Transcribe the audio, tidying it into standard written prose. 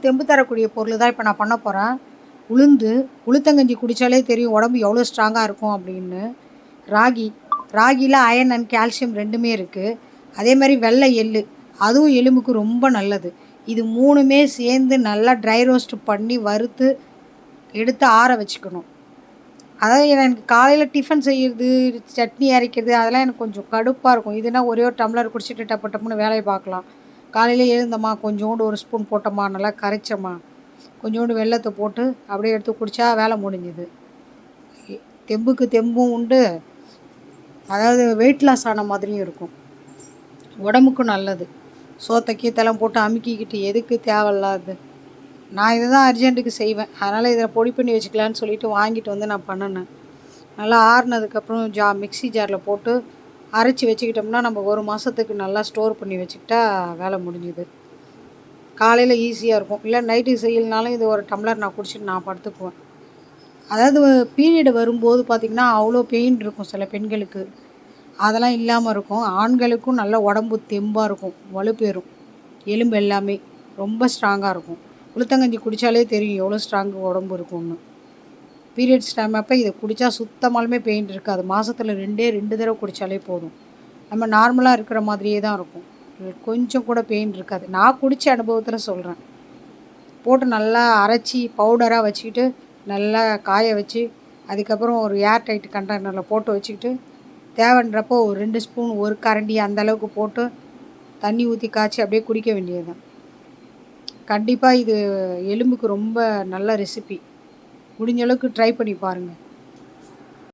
தெம்பு தரக்கூடிய பொருள் தான் இப்போ நான் பண்ண போகிறேன். உளுத்தங்கஞ்சி குடித்தாலே தெரியும் உடம்பு எவ்வளோ ஸ்ட்ராங்காக இருக்கும் அப்படின்னு. ராகி ராகியில் அயர்ன் அண்ட் கால்சியம் ரெண்டுமே இருக்குது. அதே மாதிரி வெள்ளை எள்ளு, அதுவும் எலும்புக்கு ரொம்ப நல்லது. இது மூணுமே சேர்ந்து நல்லா ட்ரை ரோஸ்ட் பண்ணி வறுத்து எடுத்து ஆற வச்சுக்கணும். அதாவது எனக்கு காலையில் டிஃபன் செய்கிறது, சட்னி அரைக்கிறது அதெல்லாம் எனக்கு கொஞ்சம் கடுப்பாக இருக்கும். இதுனா ஒரே ஒரு டம்ளர் குடிச்சிட்டு டப்பு டப்புன்னு வேலையை பார்க்கலாம். காலையில் எழுந்தம்மா கொஞ்சோண்டு ஒரு ஸ்பூன் போட்டோமா, நல்லா கரைச்சம்மா, கொஞ்சோண்டு வெல்லத்தை போட்டு அப்படியே எடுத்து குடித்தா வேலை முடிஞ்சுது. தெம்புக்கு தெம்பும் உண்டு, அதாவது வெயிட் லாஸ் ஆன மாதிரியும் இருக்கும், உடம்புக்கும் நல்லது. சோத்தை கீத்தெல்லாம் போட்டு அமுக்கிக்கிட்டு எதுக்கு தேவையில்லாது. நான் இதை தான் அர்ஜென்ட்டுக்கு செய்வேன். அதனால் இதில் பொடி பண்ணி வச்சுக்கலான்னு சொல்லிட்டு வாங்கிட்டு வந்து நான் பண்ணினேன். நல்லா ஆறுனதுக்கப்புறம் மிக்ஸி ஜாரில் போட்டு அரைச்சி வச்சுக்கிட்டோம்னா நம்ம ஒரு மாதத்துக்கு நல்லா ஸ்டோர் பண்ணி வச்சுக்கிட்டா வேலை முடிஞ்சுது. காலையில் ஈஸியாக இருக்கும். இல்லை நைட்டுக்கு செய்யலனாலும் இது ஒரு டம்ளர் நான் குடிச்சிட்டு நான் படுத்துக்குவேன். அதாவது பீரியடு வரும்போது பார்த்திங்கன்னா அவ்வளோ பெயின் இருக்கும் சில பெண்களுக்கு. அதெல்லாம் இல்லாமல் இருக்கும். ஆண்களுக்கும் நல்ல உடம்பு தெம்பாக இருக்கும், வலுப்பேறும், எலும்பு எல்லாமே ரொம்ப ஸ்ட்ராங்காக இருக்கும். உளுத்தங்கஞ்சி குடித்தாலே தெரியும் எவ்வளோ ஸ்ட்ராங்கு உடம்பு இருக்கும்னு. பீரியட்ஸ் டைம் அப்போ இதை குடித்தா சுத்தமாலுமே பெயின் இருக்காது. மாதத்தில் 2 தடவை குடித்தாலே போதும். நம்ம நார்மலாக இருக்கிற மாதிரியே தான் இருக்கும். கொஞ்சம் கூட பெயின் இருக்காது. நான் குடித்த அனுபவத்தில் சொல்கிறேன். போட்டு நல்லா அரைச்சி பவுடராக வச்சுக்கிட்டு நல்லா காய வச்சு அதுக்கப்புறம் ஒரு ஏர் டைட் கண்டெய்னரில் போட்டு வச்சுக்கிட்டு தேவைன்றப்போ ஒரு 2 ஸ்பூன், ஒரு கரண்டி அந்தளவுக்கு போட்டு தண்ணி ஊற்றி காய்ச்சி அப்படியே குடிக்க வேண்டியது தான். கண்டிப்பாக இது எலும்புக்கு ரொம்ப நல்ல ரெசிபி. முடிஞ்ச அளவுக்கு ட்ரை பண்ணி பாருங்கள்.